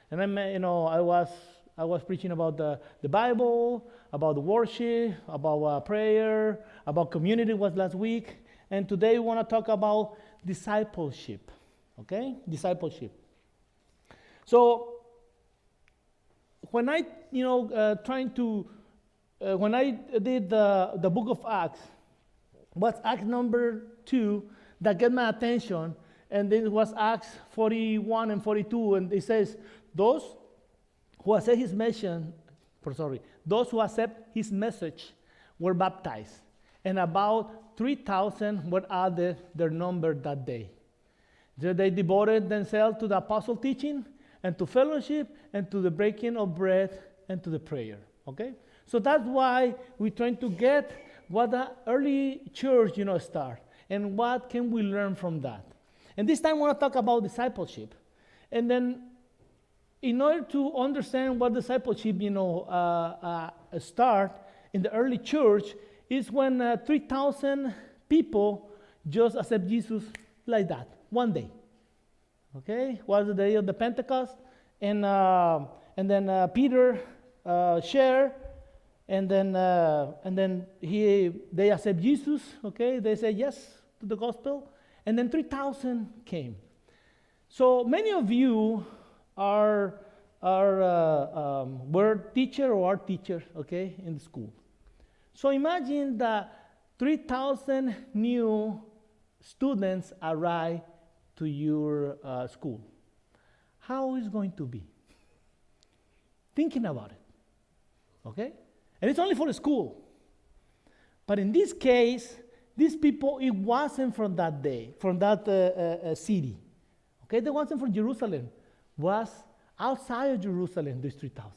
And I was preaching about the Bible, about the worship, about prayer, about community was last week. And today we want to talk about discipleship. Okay? Discipleship. So when I, when I did the book of Acts, was Acts number 2 that got my attention, and then it was Acts 41 and 42, and it says, those who accept his message were baptized, and about 3,000 were added their number that day. So they devoted themselves to the apostle teaching, and to fellowship, and to the breaking of bread, and to the prayer. Okay? So that's why we're trying to get what the early church, start, and what can we learn from that. And this time I want to talk about discipleship. And then in order to understand what discipleship, start in the early church is when 3,000 people just accept Jesus like that, one day. Okay, was the day of the Pentecost, and then Peter shared, and then they accept Jesus. Okay, they say yes to the gospel, and then 3,000 came. So many of you were teacher or are teachers, okay, in the school. So imagine that 3,000 new students arrive to your school. How is it going to be? Thinking about it, okay? And it's only for the school. But in this case, these people, it wasn't from that day, from that city. Okay, they wasn't from Jerusalem. Was outside of Jerusalem, these 3,000.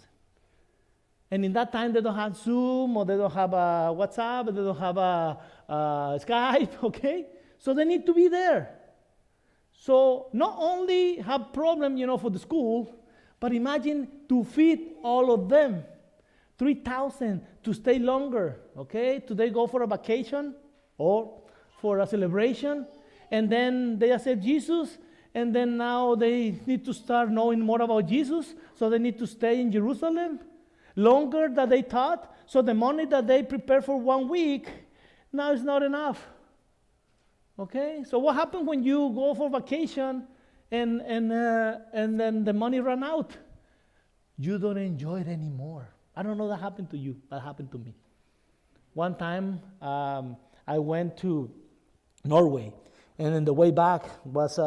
And in that time, they don't have Zoom, or they don't have WhatsApp, or they don't have Skype, okay? So they need to be there. So not only have problem, for the school, but imagine to feed all of them. 3,000 to stay longer, okay? Do they go for a vacation or for a celebration? And then they accept Jesus, and then now they need to start knowing more about Jesus, so they need to stay in Jerusalem longer than they thought. So the money that they prepare for 1 week now is not enough. Okay, so what happens when you go for vacation and then the money run out? You don't enjoy it anymore. I don't know that happened to you. That happened to me. One time I went to Norway, and on the way back was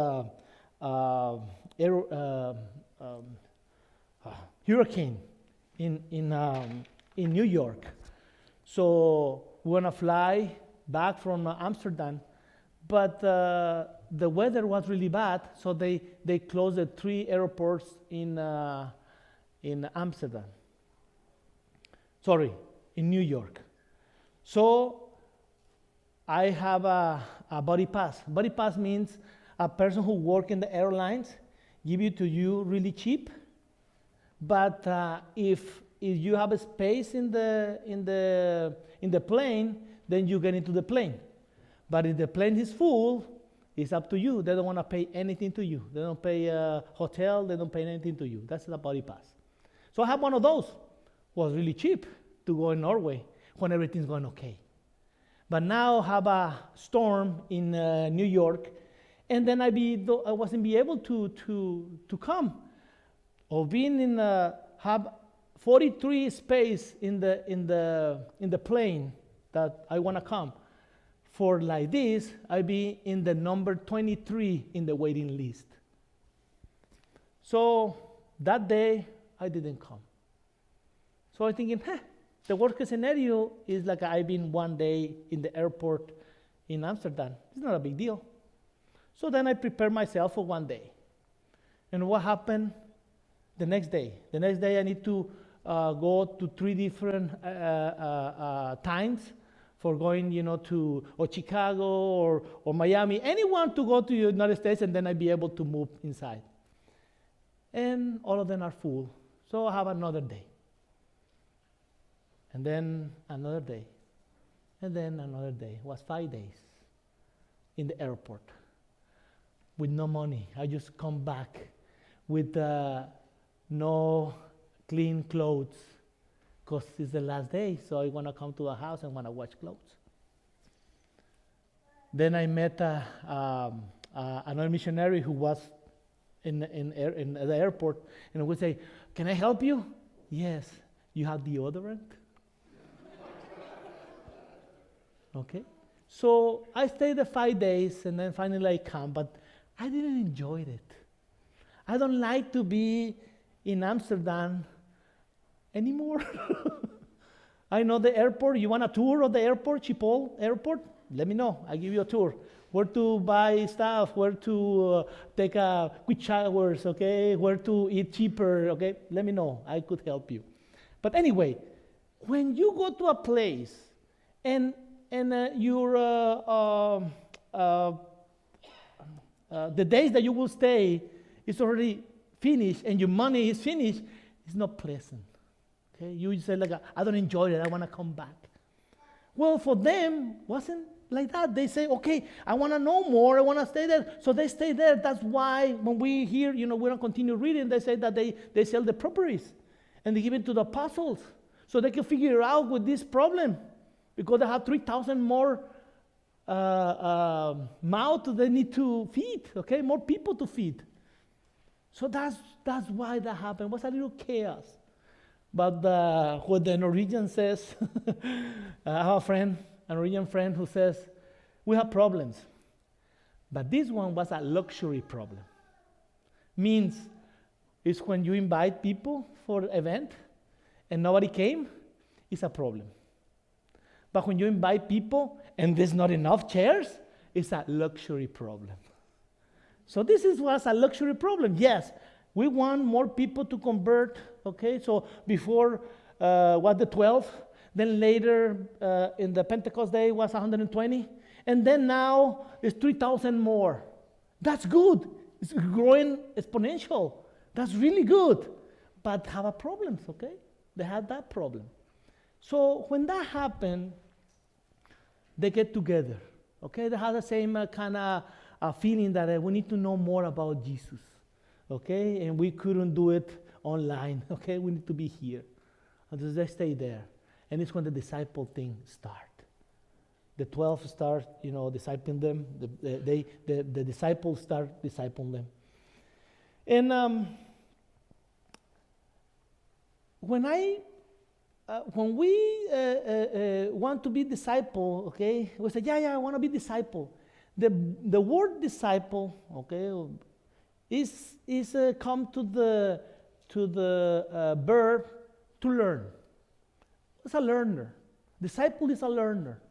hurricane in New York. So we want to fly back from Amsterdam. But the weather was really bad, so they closed the 3 airports in Amsterdam. Sorry, in New York. So I have a buddy pass. Buddy pass means a person who works in the airlines give it to you really cheap. But if you have a space in the plane, then you get into the plane. But if the plane is full, it's up to you. They don't want to pay anything to you. They don't pay hotel. They don't pay anything to you. That's the buddy pass. So I have one of those. It was really cheap to go in Norway when everything's going okay. But now I have a storm in New York, and then I wasn't be able to come. Or being in have 43 space in the plane that I want to come. For like this, I'd be in the number 23 in the waiting list. So that day, I didn't come. So I'm thinking, the worst case scenario is like I've been 1 day in the airport in Amsterdam. It's not a big deal. So then I prepared myself for 1 day. And what happened the next day? The next day I need to go to 3 different times for going, to Chicago or Miami, anyone to go to the United States, and then I'd be able to move inside. And all of them are full. So I have another day. And then another day. And then another day. It was 5 days in the airport with no money. I just come back with no clean clothes, because it's the last day, so I want to come to the house and want to wash clothes. Then I met another missionary who was in the airport, and would say, "Can I help you?" "Yes." "You have deodorant?" Okay. So I stayed there 5 days, and then finally I come, but I didn't enjoy it. I don't like to be in Amsterdam anymore. I know the airport. You want a tour of the airport, Schiphol Airport? Let me know. I'll give you a tour. Where to buy stuff, where to take quick showers, okay? Where to eat cheaper, okay? Let me know. I could help you. But anyway, when you go to a place and the days that you will stay is already finished and your money is finished, it's not pleasant. Okay, you say like, "I don't enjoy it. I want to come back." Well, for them, wasn't like that. They say, "Okay, I want to know more. I want to stay there." So they stay there. That's why when we hear, we don't continue reading, they say that they sell the properties and they give it to the apostles so they can figure out with this problem, because they have 3,000 more mouths they need to feed, okay? More people to feed. So that's why that happened. It was a little chaos. But what the Norwegian says, I have a Norwegian friend who says, "We have problems, but this one was a luxury problem." Means it's when you invite people for an event and nobody came, it's a problem. But when you invite people and there's not enough chairs, it's a luxury problem. So this was a luxury problem. Yes, we want more people to convert, okay? So before was the 12, then later in the Pentecost day was 120, and then now it's 3,000 more. That's good. It's growing exponential. That's really good. But have a problems, okay? They had that problem. So when that happened, they get together, okay? They have the same kind of feeling that we need to know more about Jesus, okay? And we couldn't do it online, okay? We need to be here. And so they stay there. And it's when the disciple thing starts. The 12 start, discipling them. The disciples start discipling them. And when we want to be disciple, okay, we say, yeah, I want to be disciple. The word disciple, okay, is come to the verb to learn. It's a learner. Disciple is a learner.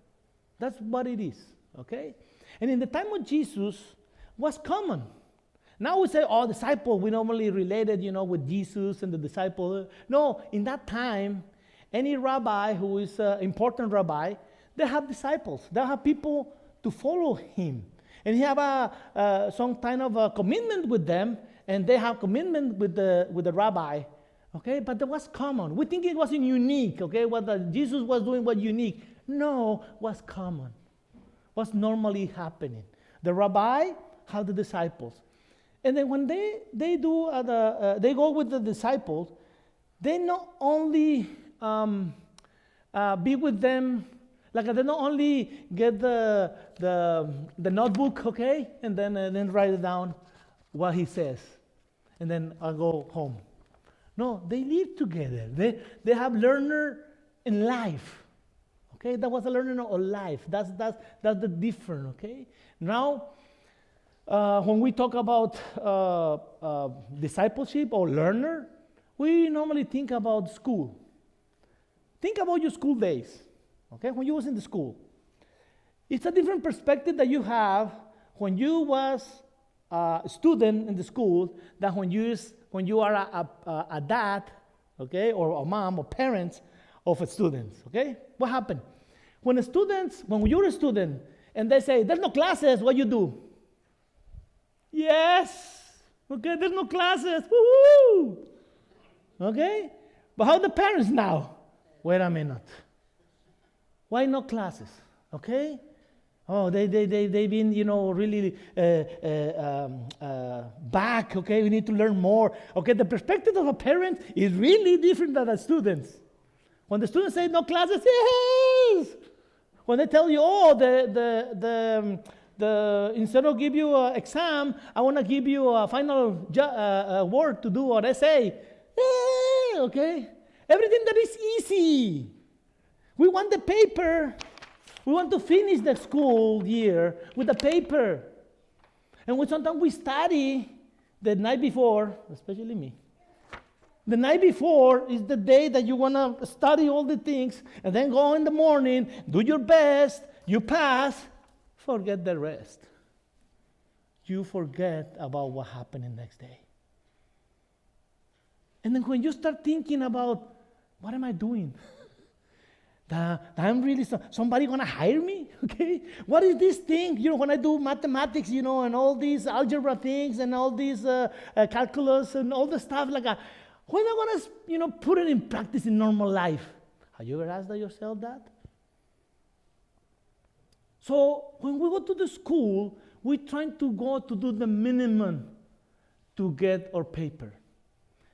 That's what it is, okay? And in the time of Jesus, was common. Now we say, "Oh, disciple," we normally related, with Jesus and the disciple. No, in that time, any rabbi who is an important rabbi, they have disciples. They have people to follow him. And he have some kind of a commitment with them, and they have commitment with the rabbi. Okay, but that was common. We think it wasn't unique, okay? What Jesus was doing was unique. No, was common. Was normally happening. The rabbi have the disciples. And then when they go with the disciples, they not only be with them, like they not only get the notebook, okay, and then write it down what he says, and then I'll go home. No, they live together. They have learner in life. Okay, that was a learner of life. That's the difference. Okay, now when we talk about discipleship or learner, we normally think about school. Think about your school days. Okay, when you was in the school, it's a different perspective that you have when you was a student in the school than when you are a dad, okay, or a mom or parents of a student. Okay, what happened? When you're a student and they say there's no classes, what you do? Yes, okay, there's no classes. Woo-hoo! Okay, but how the parents now? Wait a minute. Why no classes? Okay, Oh, they've been, really back, okay? We need to learn more. Okay, the perspective of a parent is really different than the students. When the students say no classes, yes! When they tell you, oh, instead of give you an exam, I want to give you a final work to do or essay. Yeah, okay? Everything that is easy. We want the paper. We want to finish the school year with a paper. And sometimes we study the night before, especially me. The night before is the day that you want to study all the things, and then go in the morning, do your best, you pass, forget the rest. You forget about what happened the next day. And then when you start thinking about, what am I doing? That I'm really, somebody going to hire me? Okay? What is this thing? When I do mathematics, and all these algebra things and all these calculus and all the stuff, when am I going to, put it in practice in normal life? Have you ever asked yourself that? So when we go to the school, we're trying to go to do the minimum to get our paper,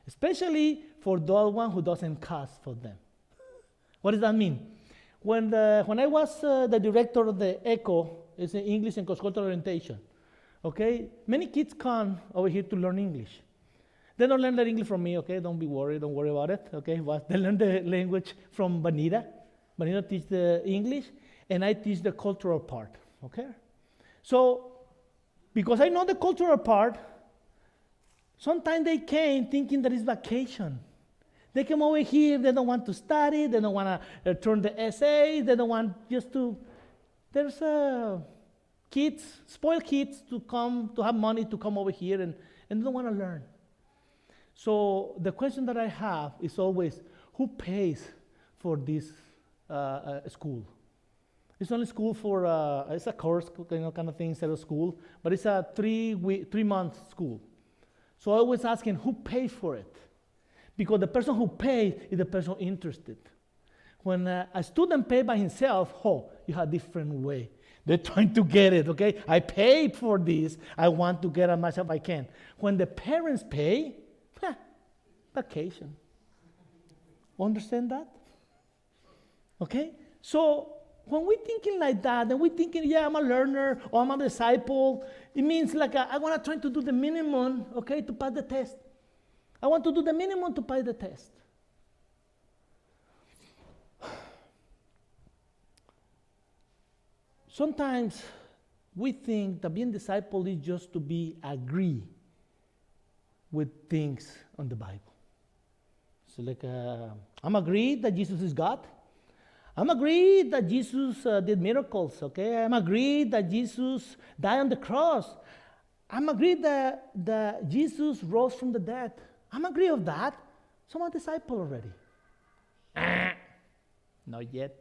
especially for the one who doesn't cost for them. What does that mean? When I was the director of the ECHO, it's English and Cross-Cultural Orientation, okay? Many kids come over here to learn English. They don't learn the English from me, okay? Don't worry about it, okay? But they learn the language from Vanita. Vanita teaches the English, and I teach the cultural part, okay? So, because I know the cultural part, sometimes they came thinking that it's vacation. They come over here, they don't want to study, they don't want to turn the essays, they don't want just to, there's spoiled kids to come, to have money to come over here and they don't want to learn. So the question that I have is always, who pays for this school? It's only school for, it's a course kind of thing instead of school, but it's a 3-month school. So I always asking, who pays for it? Because the person who pays is the person interested. When a student pays by himself, you have a different way. They're trying to get it, okay? I paid for this. I want to get as much as I can. When the parents pay, vacation. Understand that? Okay? So when we're thinking like that, and we're thinking, I'm a learner or I'm a disciple, it means I want to try to do the minimum, okay, to pass the test. I want to do the minimum to pass the test. Sometimes we think that being disciple is just to agree with things on the Bible. So I'm agreed that Jesus is God. I'm agreed that Jesus did miracles, okay? I'm agreed that Jesus died on the cross. I'm agreed that Jesus rose from the dead. I'm agree of that. So I'm a disciple already. Not yet.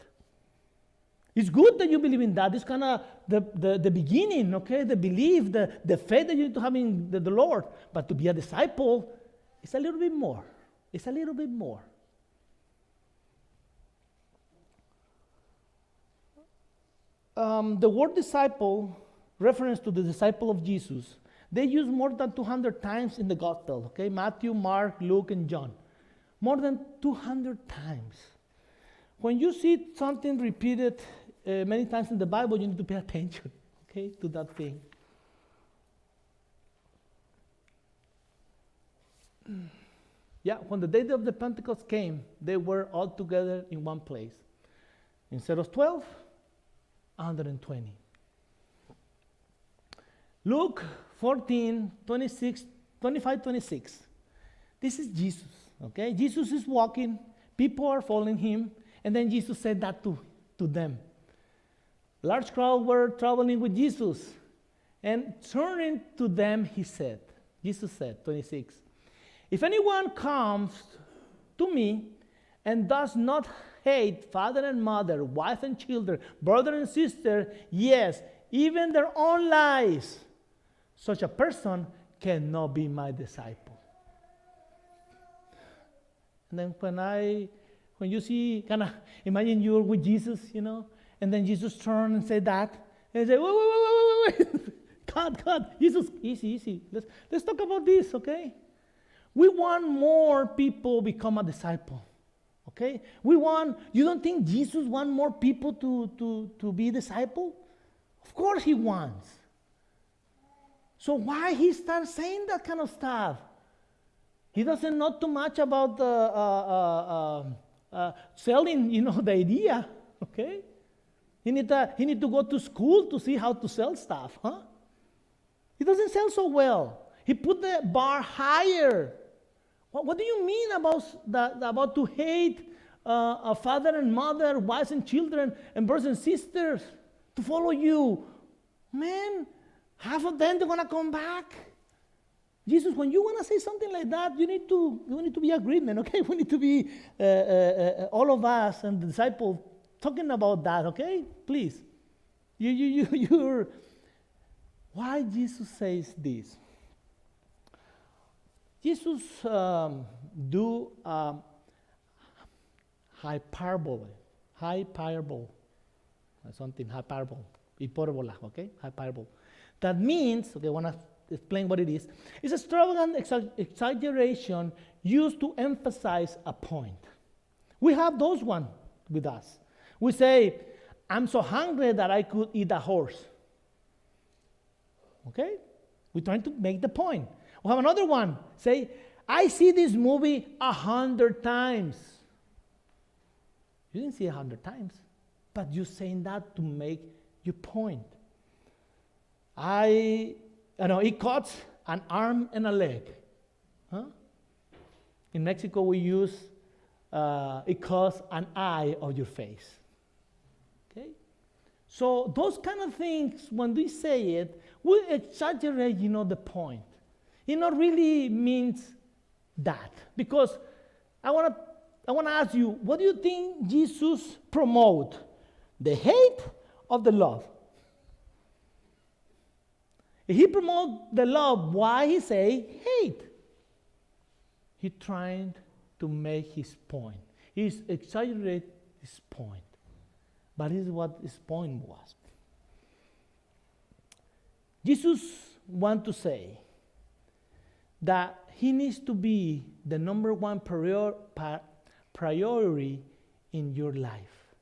It's good that you believe in that. It's kind of the beginning, okay? The belief, the faith that you need to have in the Lord. But to be a disciple, it's a little bit more. It's a little bit more. The word disciple, reference to the disciple of Jesus, they use more than 200 times in the gospel, okay? Matthew, Mark, Luke, and John. More than 200 times. When you see something repeated many times in the Bible, you need to pay attention, okay, to that thing. When the day of the Pentecost came, they were all together in one place. Instead of 12, 120. Luke 14, 25, 26. This is Jesus, okay? Jesus is walking, people are following him, and then Jesus said that to them. Large crowd were traveling with Jesus, and turning to them, Jesus said, 26, if anyone comes to me and does not hate father and mother, wife and children, brother and sister, yes, even their own lives, such a person cannot be my disciple. And then when you see, imagine you're with Jesus, and then Jesus turned and said that, And say, wait. God, Jesus, easy. Let's talk about this, okay? We want more people become a disciple, okay? You don't think Jesus want more people to be disciple? Of course he wants. So why he starts saying that kind of stuff? He doesn't know too much about selling, the idea, okay? He need to go to school to see how to sell stuff, huh? He doesn't sell so well. He put the bar higher. What do you mean about to hate a father and mother, wives and children, and brothers and sisters to follow you? Man, half of them they're gonna come back. Jesus, when you wanna say something like that, we need to be agreement, okay? We need to be all of us and the disciples talking about that, okay? Please, you're. Why Jesus says this? Jesus do hyperbole, something hyperbole, okay? Hyperbole. That means, okay, I want to explain what it is. It's extravagant exaggeration used to emphasize a point. We have those one with us. We say, I'm so hungry that I could eat a horse. Okay? We're trying to make the point. We have another one. Say, I see this movie 100 times. You didn't see 100 times, but you're saying that to make your point. It cuts an arm and a leg. Huh? In Mexico, we use it cuts an eye of your face. Okay? So those kind of things, when we say it, we exaggerate, the point. It not really means that. Because I want to ask you, what do you think Jesus promote? The hate or the love? If he promote the love, why he say hate? He trying to make his point. He's exaggerate his point. But this is what his point was. Jesus want to say that he needs to be the number one priority in your life.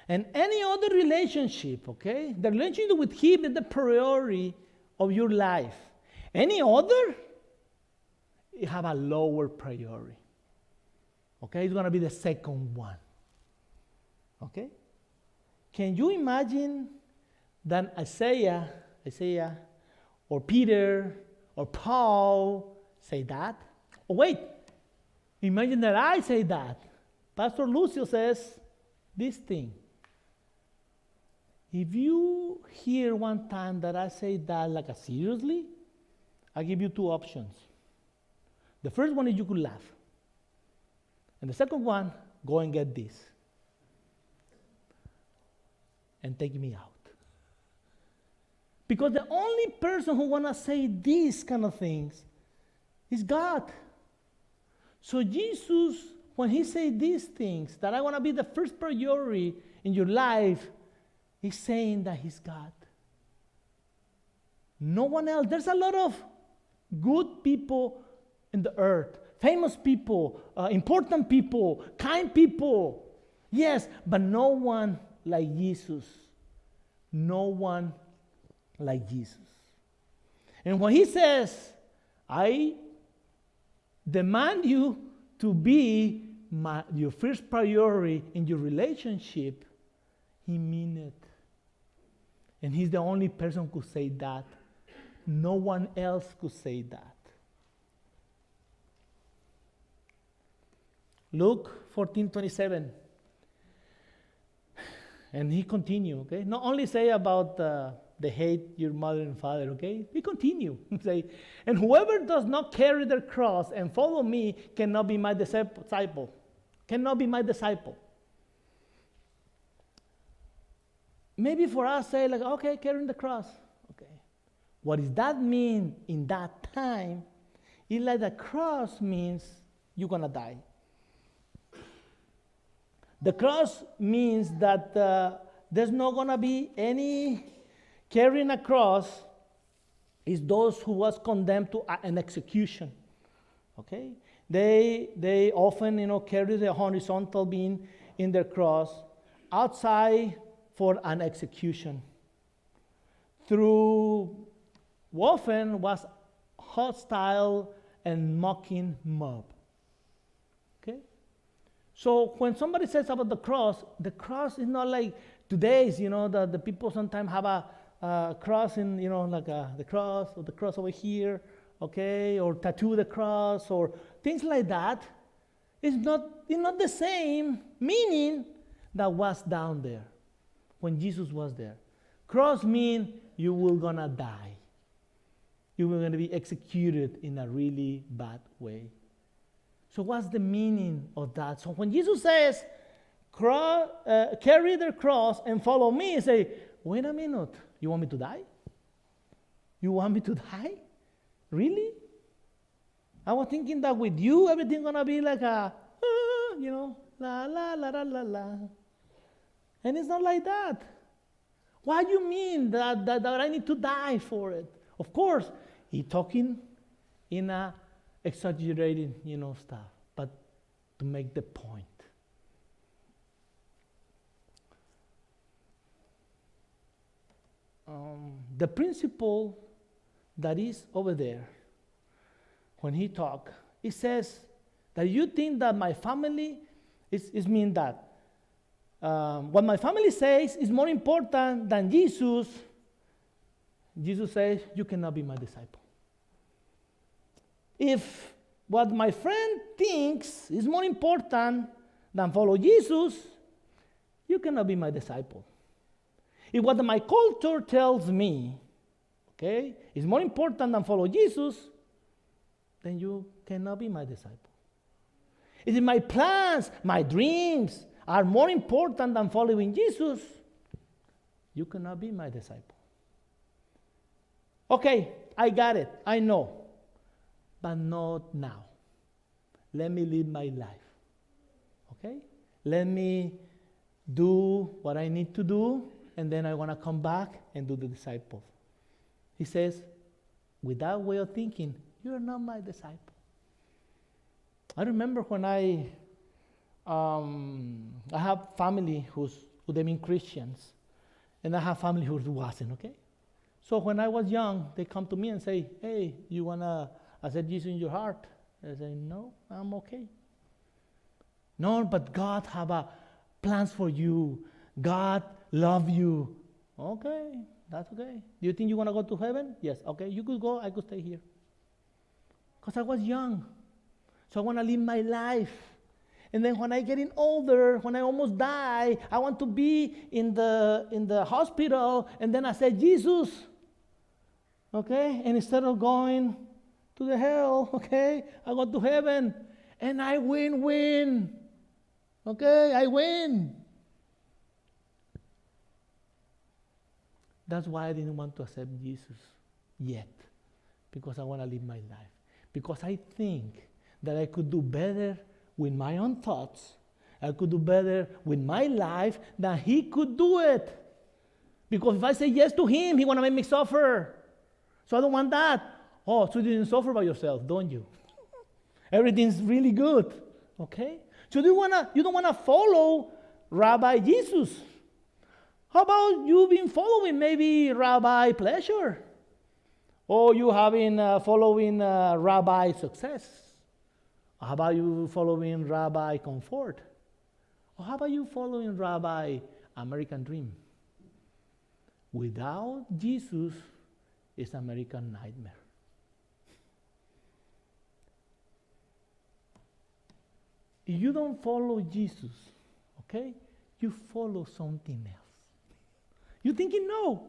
And any other relationship, okay? The relationship with him is the priority of your life. Any other, you have a lower priority. Okay? It's going to be the second one. Okay? Can you imagine that Isaiah or Peter or Paul say that? Oh, wait. Imagine that I say that. Pastor Lucio says this thing. If you hear one time that I say that like a seriously, I give you two options. The first one is you could laugh. And the second one, go and get this. And take me out. Because the only person who want to say these kind of things is God. So Jesus, when he say these things, that I want to be the first priority in your life, he's saying that he's God. No one else. There's a lot of good people in the earth. Famous people, important people, kind people. Yes, but no one like Jesus. No one like Jesus. And when he says, I demand you to be your first priority in your relationship, he mean it. And he's the only person who could say that. No one else could say that. Luke 14:27. And he continue, okay? Not only say about the hate your mother and father, okay? He continue. Say, and whoever does not carry their cross and follow me cannot be my disciple. Cannot be my disciple. Maybe for us say like, okay, carrying the cross. Okay. What does that mean in that time? It's like the cross means you're going to die. The cross means that there's not going to be any carrying a cross is those who was condemned to an execution. Okay? They often, carry the horizontal beam in their cross outside for an execution. Through often was hostile and mocking mob. Okay? So when somebody says about the cross is not like today's, the people sometimes have a cross in, like the cross or the cross over here, okay, or tattoo the cross or things like that. It's not the same meaning that was down there when Jesus was there. Cross means you will gonna die. You were gonna be executed in a really bad way. So what's the meaning of that? So when Jesus says, carry their cross and follow me, say, wait a minute, you want me to die? You want me to die? Really? I was thinking that with you, everything's gonna be like la, la, la, la, la, la. And it's not like that. What do you mean that I need to die for it? Of course, he's talking in a exaggerated, stuff, but to make the point. The principle that is over there, when he talk, it says that you think that my family is mean that what my family says is more important than Jesus. Jesus says, you cannot be my disciple. If what my friend thinks is more important than follow Jesus, you cannot be my disciple. If what my culture tells me, okay, is more important than follow Jesus, then you cannot be my disciple. If my plans, my dreams are more important than following Jesus, you cannot be my disciple. Okay, I got it, I know, but not now. Let me live my life, okay? Let me do what I need to do, and then I want to come back and do the disciples. He says, with that way of thinking, you're not my disciple. I remember when I have family who they mean Christians, and I have family who wasn't, okay? So when I was young, they come to me and say, hey, you want to accept Jesus in your heart? I say, no, I'm okay. No, but God have plans for you. God love you. Okay, that's okay. Do you think you want to go to heaven? Yes, okay, you could go, I could stay here. Because I was young. So I want to live my life. And then when I getting older, when I almost die, I want to be in the hospital, and then I said, Jesus, okay? And instead of going to the hell, okay, I go to heaven, and I win. Okay, I win. That's why I didn't want to accept Jesus yet, because I want to live my life. Because I think that I could do better with my own thoughts. I could do better with my life than he could do it. Because if I say yes to him, he want to make me suffer. So I don't want that. Oh, so you didn't suffer by yourself, don't you? Everything's really good. Okay? So you don't want to follow Rabbi Jesus. How about you been following maybe Rabbi Pleasure? Or you have been following Rabbi Success? Or how about you following Rabbi Comfort? Or how about you following Rabbi American Dream? Without Jesus, it's American nightmare. If you don't follow Jesus, okay, you follow something else. You're thinking no,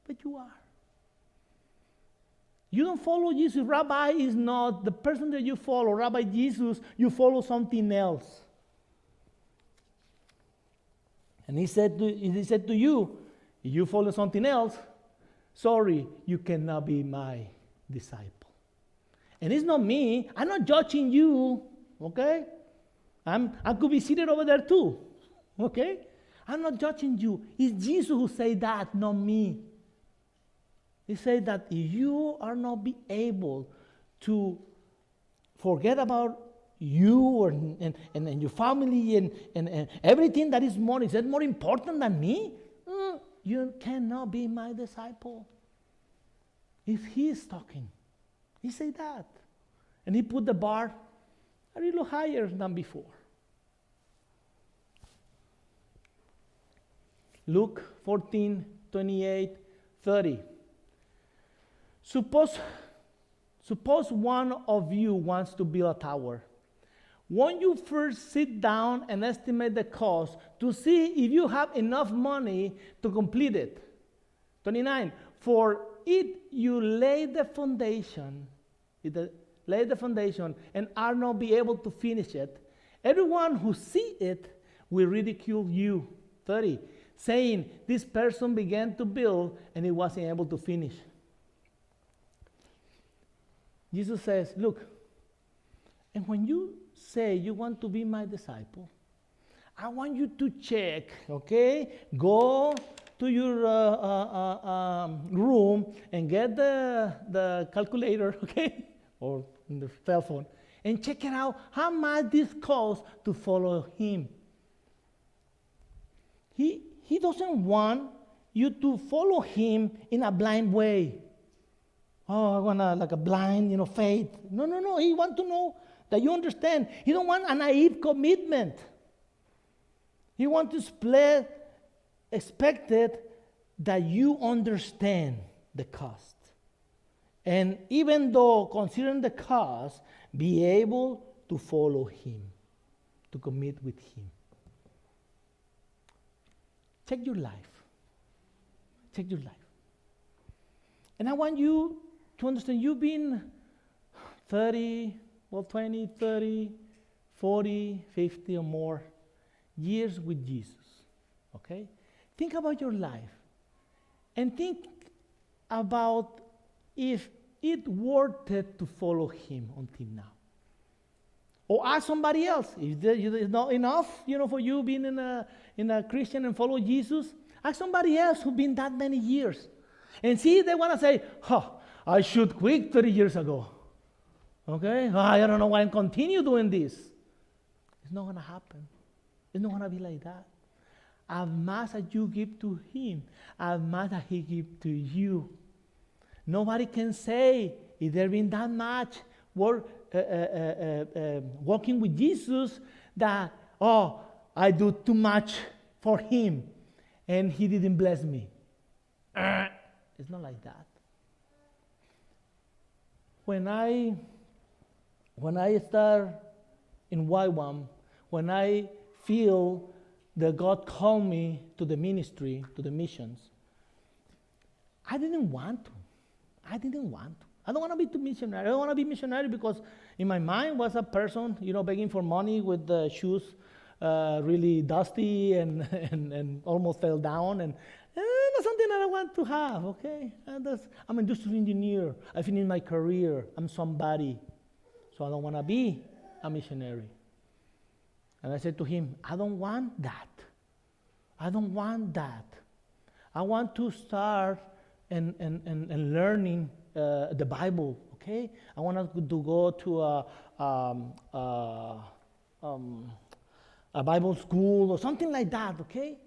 but you are. You don't follow Jesus. Rabbi is not the person that you follow. Rabbi Jesus, you follow something else. And he said to you, if you follow something else, sorry, you cannot be my disciple. And it's not me. I'm not judging you, okay? I could be seated over there too, okay? I'm not judging you. It's Jesus who said that, not me. He said that if you are not be able to forget about you and your family and everything that is more, is that more important than me? You cannot be my disciple. If he is talking, he said that. And he put the bar a little higher than before. Luke 14, 28, 30. Suppose one of you wants to build a tower. Won't you first sit down and estimate the cost to see if you have enough money to complete it? 29. For it you lay the foundation, and are not be able to finish it. Everyone who sees it will ridicule you. 30. Saying, this person began to build and he wasn't able to finish. Jesus says, look, and when you say you want to be my disciple, I want you to check, okay? Go to your room and get the calculator, okay? Or the cell phone, and check it out how much this costs to follow him. He doesn't want you to follow him in a blind way. Oh, I want like a blind, faith. No. He wants to know that you understand. He don't want a naive commitment. He wants to expected that you understand the cost. And even though considering the cost, be able to follow him, to commit with him. Check your life. Check your life. And I want you to understand you've been 20, 30, 40, 50 or more years with Jesus. Okay? Think about your life. And think about if it worth it to follow him until now. Or ask somebody else. If it's not enough, for you being in a Christian and follow Jesus, ask somebody else who's been that many years. And see if they want to say, I should quit 30 years ago. Okay? I don't know why I'm continue doing this. It's not going to happen. It's not going to be like that. As much as you give to him, as much as he gives to you. Nobody can say, if there been that much walking with Jesus, that, I do too much for him, and he didn't bless me. It's not like that. When I start in YWAM, when I feel that God called me to the ministry, to the missions, I didn't want to. I don't want to be a missionary. I don't want to be missionary because in my mind was a person, begging for money with the shoes really dusty and almost fell down. And that's something that I want to have, okay? I'm an industrial engineer. I finished my career. I'm somebody. So I don't want to be a missionary. And I said to him, I don't want that. I don't want that. I want to start and learning the Bible, okay? I want to go to a Bible school or something like that, okay?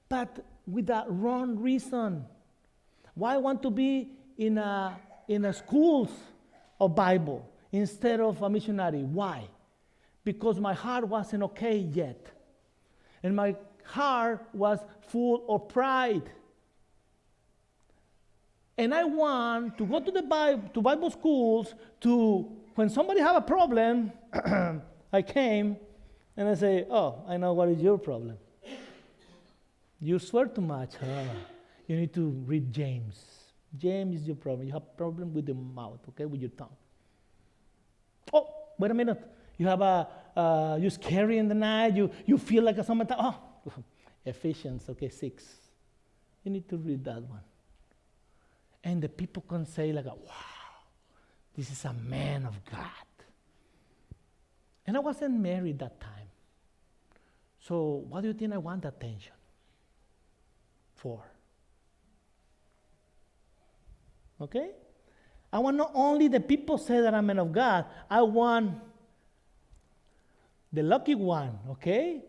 But with that wrong reason. Why I want to be in a schools of Bible instead of a missionary? Why? Because my heart wasn't okay yet. And my heart was full of pride. And I want to go to the Bible schools to, when somebody have a problem, I came and I say, I know what is your problem. You swear too much. You need to read James. James is your problem. You have problem with the mouth, okay, with your tongue. Oh, wait a minute. You have you're scary in the night. You feel like someone. Ephesians, 6. You need to read that one. And the people can say wow, this is a man of God. And I wasn't married that time. So what do you think I want attention for? Okay? I want not only the people say that I'm a man of God, I want the lucky one, okay?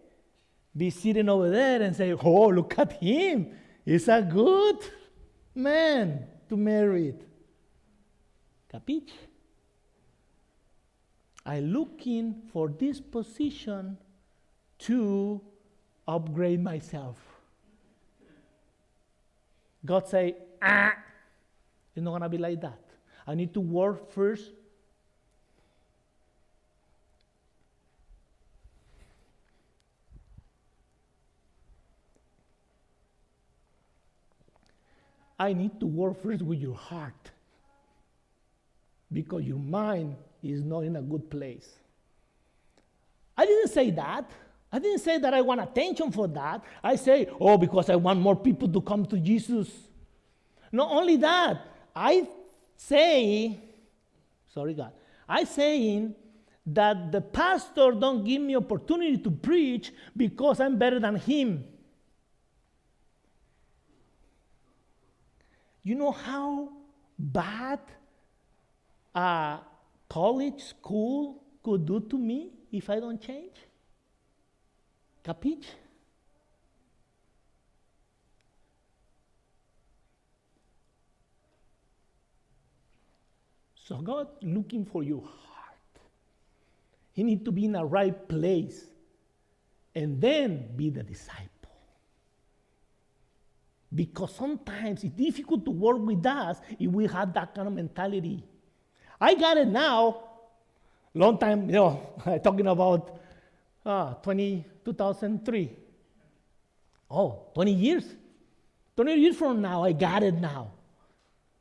Be sitting over there and say, oh, look at him. He's a good man to marry. Capiche? I'm looking for this position to upgrade myself. God say, it's not going to be like that. I need to work first. I need to work first with your heart, because your mind is not in a good place. I didn't say that. I didn't say that I want attention for that. I say, oh, because I want more people to come to Jesus. Not only that, I saying that the pastor don't give me opportunity to preach because I'm better than him. You know how bad a college school could do to me if I don't change? Capiche? So God looking for your heart. He need to be in a right place and then be the disciple. Because sometimes it's difficult to work with us if we have that kind of mentality. I got it now. Long time, talking about 2003. Oh, 20 years. 20 years from now, I got it now.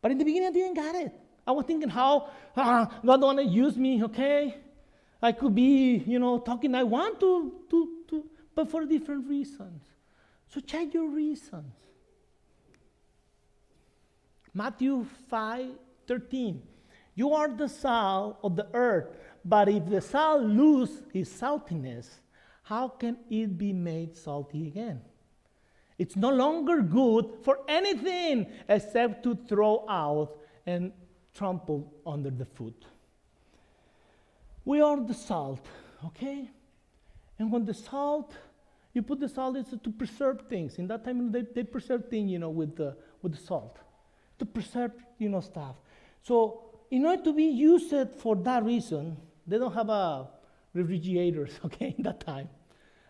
But in the beginning, I didn't get it. I was thinking how God don't want to use me, okay? I could be, talking I want to, but for different reasons. So check your reasons. Matthew 5:13. You are the salt of the earth, but if the salt lose its saltiness, how can it be made salty again? It's no longer good for anything except to throw out and trample under the foot. We are the salt, okay? And when the salt, you put the salt, it's to preserve things. In that time, they preserve things, with the salt. To preserve, stuff. So, in order to be used for that reason, they don't have refrigerators, okay, in that time.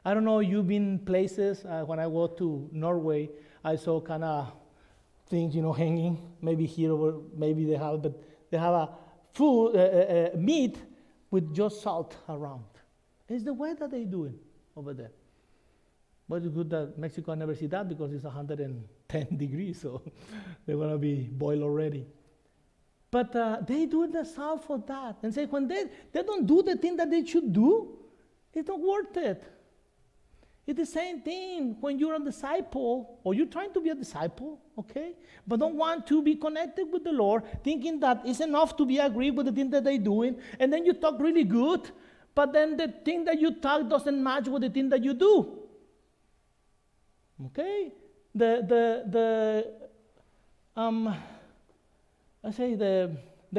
I don't know, you've been places, when I go to Norway, I saw kind of things, hanging, maybe here or maybe they have, but they have a food, meat with just salt around. It's the way that they do it over there. But it's good that Mexico never see that because it's 110 degrees, so they're going to be boiled already. But they do the salt for that. And say when they don't do the thing that they should do, it's not worth it. It's the same thing when you're a disciple, or you're trying to be a disciple, okay? But don't want to be connected with the Lord, thinking that it's enough to be agreed with the thing that they're doing, and then you talk really good, but then the thing that you talk doesn't match with the thing that you do. Okay? The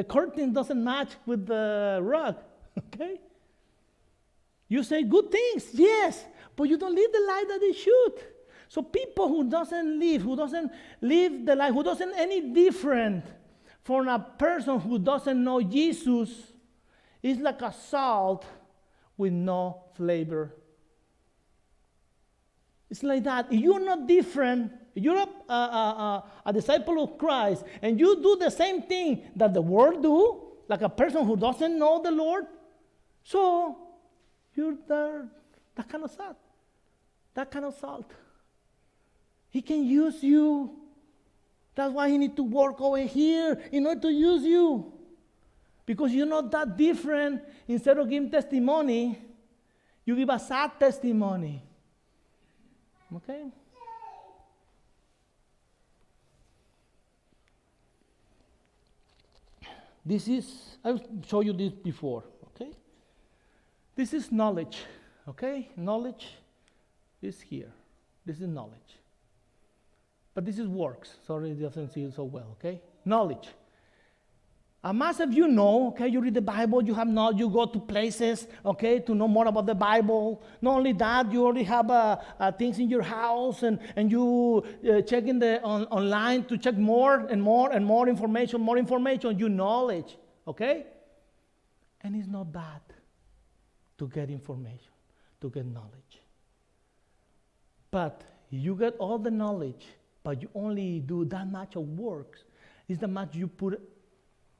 curtain doesn't match with the rug, okay? You say good things, yes, but you don't live the life that they should. So people who doesn't live the life, who doesn't any different from a person who doesn't know Jesus, is like a salt with no flavor. It's like that. If you're not different, if you're a disciple of Christ, and you do the same thing that the world do, like a person who doesn't know the Lord, so you're that kind of salt. That kind of salt. He can use you. That's why he needs to work over here in order to use you. Because you're not that different. Instead of giving testimony, you give a sad testimony. Okay? I've showed you this before, okay? This is knowledge, okay? Knowledge is here. This is knowledge. But this is works. Sorry, it doesn't see it so well, okay? Knowledge. Most of you know, okay, you read the Bible, you have knowledge, you go to places, okay, to know more about the Bible. Not only that, you already have things in your house, and you check online to check more and more information, your knowledge, okay? And it's not bad to get information, to get knowledge. But you get all the knowledge, but you only do that much of works, is the much you put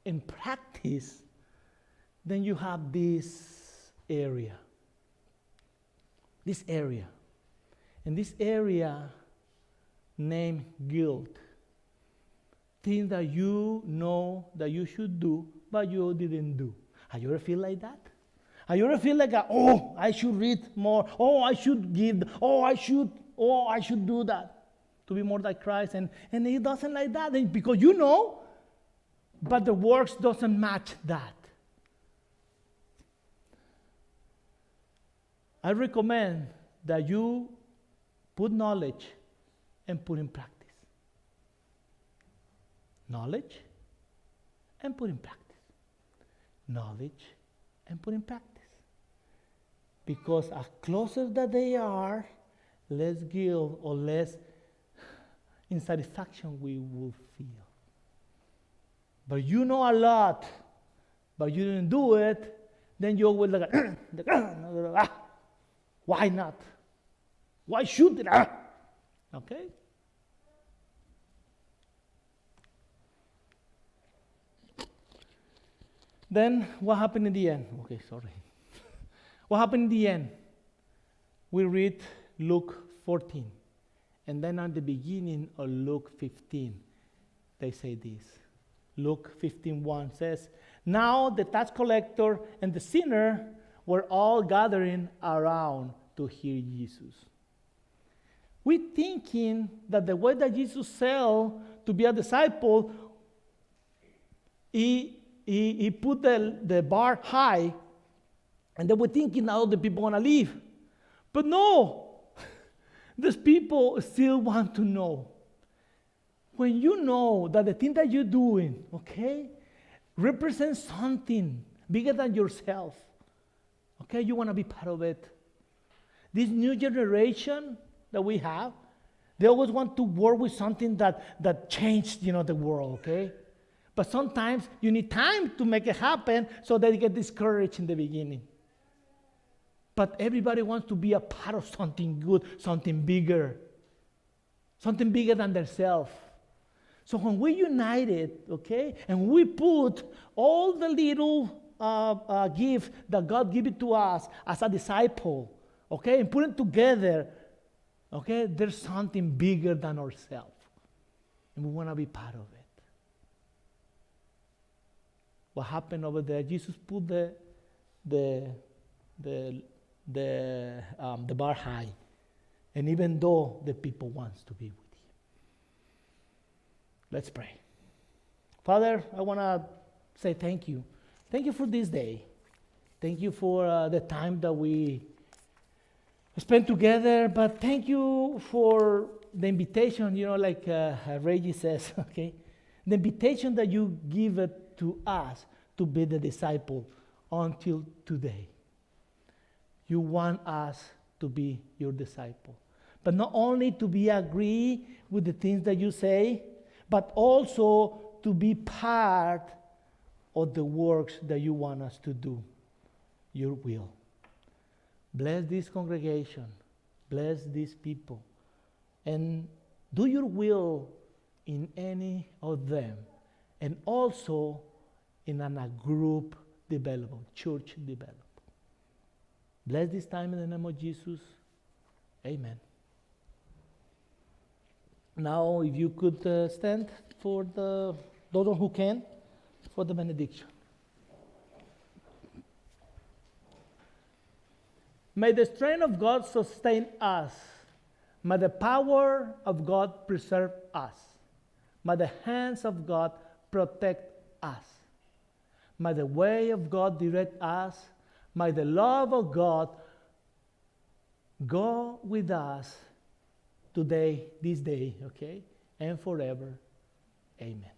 in practice, then you have this area. And this area named guilt. Things that you know that you should do, but you didn't do. Have you ever feel like that? Have you ever feel like, I should read more, I should give, I should do that to be more like Christ, and he doesn't like that, because you know, but the works doesn't match that. I recommend that you put knowledge and put in practice. Knowledge and put in practice. Knowledge and put in practice. Because as closer that they are, less guilt or less insatisfaction we will feel. But you know a lot, but you didn't do it, then you always like, why not? Why should it? Okay? Then what happened in the end? Okay, sorry. What happened in the end? We read Luke 14. And then at the beginning of Luke 15, they say this. Luke 15:1 says, now the tax collector and the sinner were all gathering around to hear Jesus. We thinking that the way that Jesus said to be a disciple, he put the bar high, and they were thinking now the people want to leave. But no, these people still want to know. When you know that the thing that you're doing, okay, represents something bigger than yourself, okay, you want to be part of it. This new generation that we have, they always want to work with something that changed, the world, okay? But sometimes you need time to make it happen, so they get discouraged in the beginning. But everybody wants to be a part of something good, something bigger than themselves. So when we united, okay, and we put all the little gifts that God gave it to us as a disciple, okay, and put it together, okay, there's something bigger than ourselves, and we want to be part of it. What happened over there? Jesus put the bar high, and even though the people wants to be with him. Let's pray. Father, I want to say thank you. Thank you for this day. Thank you for the time that we spent together, but thank you for the invitation, like Reggie says, okay? The invitation that you give it to us to be the disciple until today. You want us to be your disciple. But not only to be agree with the things that you say, but also to be part of the works that you want us to do, your will. Bless this congregation. Bless these people. And do your will in any of them. And also in a group development, church development. Bless this time in the name of Jesus. Amen. Now, if you could stand for those who can, for the benediction. May the strength of God sustain us. May the power of God preserve us. May the hands of God protect us. May the way of God direct us. May the love of God go with us today, this day, okay, and forever. Amen.